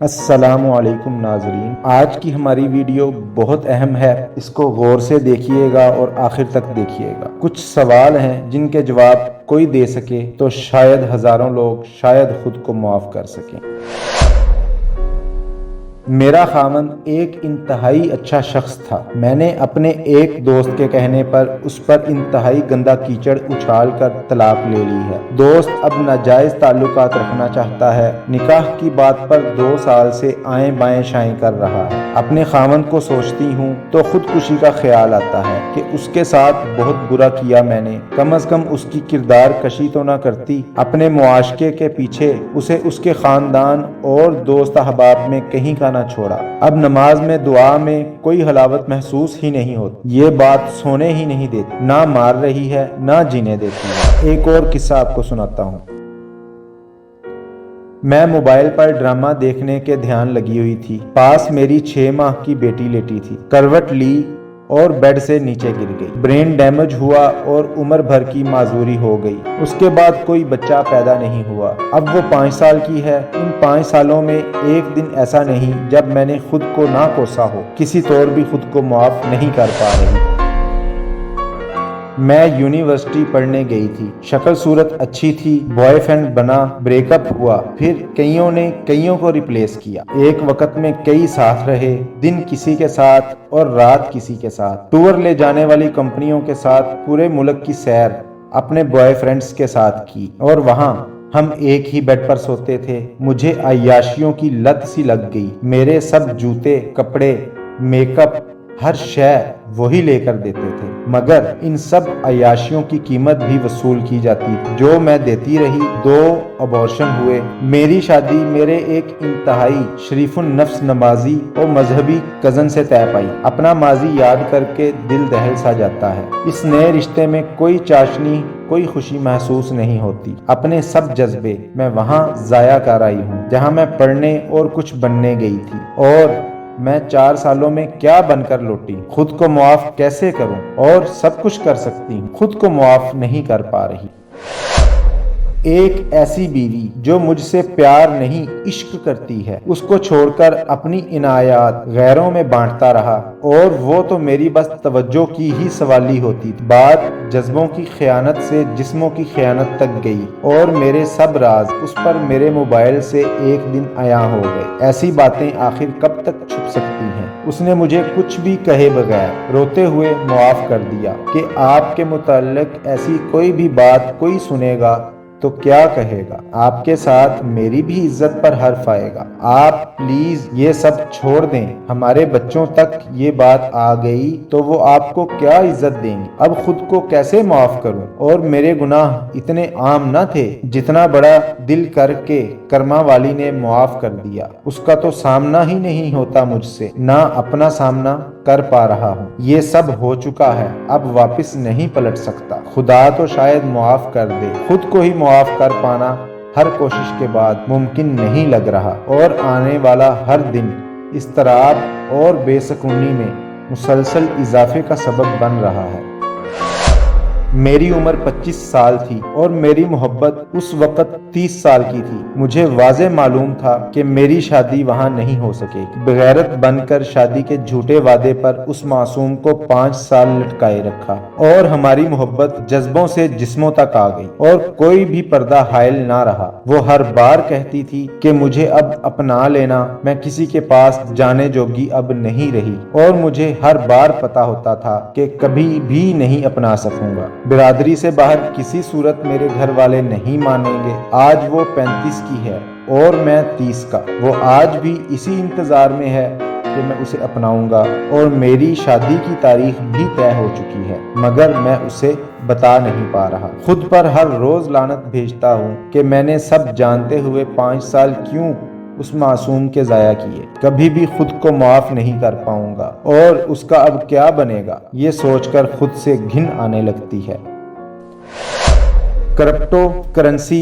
السلام علیکم ناظرین، آج کی ہماری ویڈیو بہت اہم ہے، اس کو غور سے دیکھیے گا اور آخر تک دیکھیے گا۔ کچھ سوال ہیں جن کے جواب کوئی دے سکے تو شاید ہزاروں لوگ شاید خود کو معاف کر سکیں۔ میرا خاوند ایک انتہائی اچھا شخص تھا۔ میں نے اپنے ایک دوست کے کہنے پر اس پر انتہائی گندا کیچڑ اچھال کر طلاق لے لی ہے۔ دوست اب ناجائز تعلقات رکھنا چاہتا ہے، نکاح کی بات پر 2 سال سے آئیں بائیں شائیں کر رہا ہے۔ اپنے خاوند کو سوچتی ہوں تو خودکشی کا خیال آتا ہے کہ اس کے ساتھ بہت برا کیا میں نے، کم از کم اس کی کردار کشی تو نہ کرتی۔ اپنے معاشقے کے پیچھے اسے اس کے خاندان اور دوست احباب میں کہیں کا نہ چھوڑا۔ اب نماز میں دعا میں کوئی حلاوت محسوس ہی نہیں ہوتی، یہ بات سونے ہی نہیں دیتی، نہ مار رہی ہے نہ جینے دیتی ہے۔ ایک اور قصہ آپ کو سناتا ہوں۔ میں موبائل پر ڈرامہ دیکھنے کے دھیان لگی ہوئی تھی، پاس میری 6 ماہ کی بیٹی لیٹی تھی، کروٹ لی اور بیڈ سے نیچے گر گئی، برین ڈیمیج ہوا اور عمر بھر کی معذوری ہو گئی۔ اس کے بعد کوئی بچہ پیدا نہیں ہوا۔ اب وہ 5 سال کی ہے۔ ان 5 سالوں میں ایک دن ایسا نہیں جب میں نے خود کو نہ کوسا ہو، کسی طور بھی خود کو معاف نہیں کر پا رہی۔ میں یونیورسٹی پڑھنے گئی تھی، شکل صورت اچھی تھی، بوائے فرینڈ بنا، بریک اپ ہوا، پھر کئیوں نے کئیوں کو ریپلیس کیا۔ ایک وقت میں کئی ساتھ رہے، دن کسی کے ساتھ اور رات کسی کے ساتھ، ٹور لے جانے والی کمپنیوں کے ساتھ پورے ملک کی سیر اپنے بوائے فرینڈز کے ساتھ کی، اور وہاں ہم ایک ہی بیڈ پر سوتے تھے۔ مجھے عیاشیوں کی لت سی لگ گئی، میرے سب جوتے، کپڑے، میک اپ، ہر شے وہی لے کر دیتے تھے، مگر ان سب عیاشیوں کی قیمت بھی وصول کی جاتی تھی جو میں دیتی رہی۔ 2 ابورشن ہوئے۔ میری شادی میرے ایک انتہائی شریف النفس نمازی اور مذہبی کزن سے طے پائی۔ اپنا ماضی یاد کر کے دل دہل سا جاتا ہے۔ اس نئے رشتے میں کوئی چاشنی، کوئی خوشی محسوس نہیں ہوتی۔ اپنے سب جذبے میں وہاں ضائع کر آئی ہوں جہاں میں پڑھنے اور کچھ بننے گئی تھی، اور میں 4 سالوں میں کیا بن کر لوٹی۔ خود کو معاف کیسے کروں؟ اور سب کچھ کر سکتی ہوں، خود کو معاف نہیں کر پا رہی۔ ایک ایسی بیوی جو مجھ سے پیار نہیں عشق کرتی ہے، اس کو چھوڑ کر اپنی عنایات غیروں میں بانٹتا رہا، اور وہ تو میری بس توجہ کی ہی سوالی ہوتی تھی۔ بات جذبوں کی خیانت سے جسموں کی خیانت تک گئی، اور میرے سب راز اس پر میرے موبائل سے ایک دن عیاں ہو گئے۔ ایسی باتیں آخر کب تک چھپ سکتی ہیں؟ اس نے مجھے کچھ بھی کہے بغیر روتے ہوئے معاف کر دیا کہ آپ کے متعلق ایسی کوئی بھی بات کوئی سنے گا تو کیا کہے گا، آپ کے ساتھ میری بھی عزت پر حرف آئے گا۔ آپ پلیز یہ سب چھوڑ دیں، ہمارے بچوں تک یہ بات آ گئی تو وہ آپ کو کیا عزت دیں گے؟ اب خود کو کیسے معاف کروں؟ اور میرے گناہ اتنے عام نہ تھے جتنا بڑا دل کر کے کرما والی نے معاف کر دیا۔ اس کا تو سامنا ہی نہیں ہوتا مجھ سے، نہ اپنا سامنا کر پا رہا ہوں۔ یہ سب ہو چکا ہے، اب واپس نہیں پلٹ سکتا۔ خدا تو شاید معاف کر دے، خود کو ہی معاف کر پانا ہر کوشش کے بعد ممکن نہیں لگ رہا، اور آنے والا ہر دن اضطراب اور بے سکونی میں مسلسل اضافے کا سبب بن رہا ہے۔ میری عمر 25 سال تھی اور میری محبت اس وقت 30 سال کی تھی۔ مجھے واضح معلوم تھا کہ میری شادی وہاں نہیں ہو سکے گی۔ بغیرت بن کر شادی کے جھوٹے وعدے پر اس معصوم کو 5 سال لٹکائے رکھا، اور ہماری محبت جذبوں سے جسموں تک آ گئی، اور کوئی بھی پردہ حائل نہ رہا۔ وہ ہر بار کہتی تھی کہ مجھے اب اپنا لینا، میں کسی کے پاس جانے جوگی اب نہیں رہی، اور مجھے ہر بار پتا ہوتا تھا کہ کبھی بھی نہیں اپنا سکوں گا۔ برادری سے باہر کسی صورت میرے گھر والے نہیں مانیں گے۔ آج وہ 35 کی ہے اور میں 30 کا۔ وہ آج بھی اسی انتظار میں ہے کہ میں اسے اپناؤں گا، اور میری شادی کی تاریخ بھی طے ہو چکی ہے، مگر میں اسے بتا نہیں پا رہا۔ خود پر ہر روز لعنت بھیجتا ہوں کہ میں نے سب جانتے ہوئے 5 سال کیوں اس معصوم کے ضائع کیے۔ کبھی بھی خود کو معاف نہیں کر پاؤں گا، اور اس کا اب کیا بنے گا یہ سوچ کر خود سے گھن آنے لگتی ہے۔ Crypto currency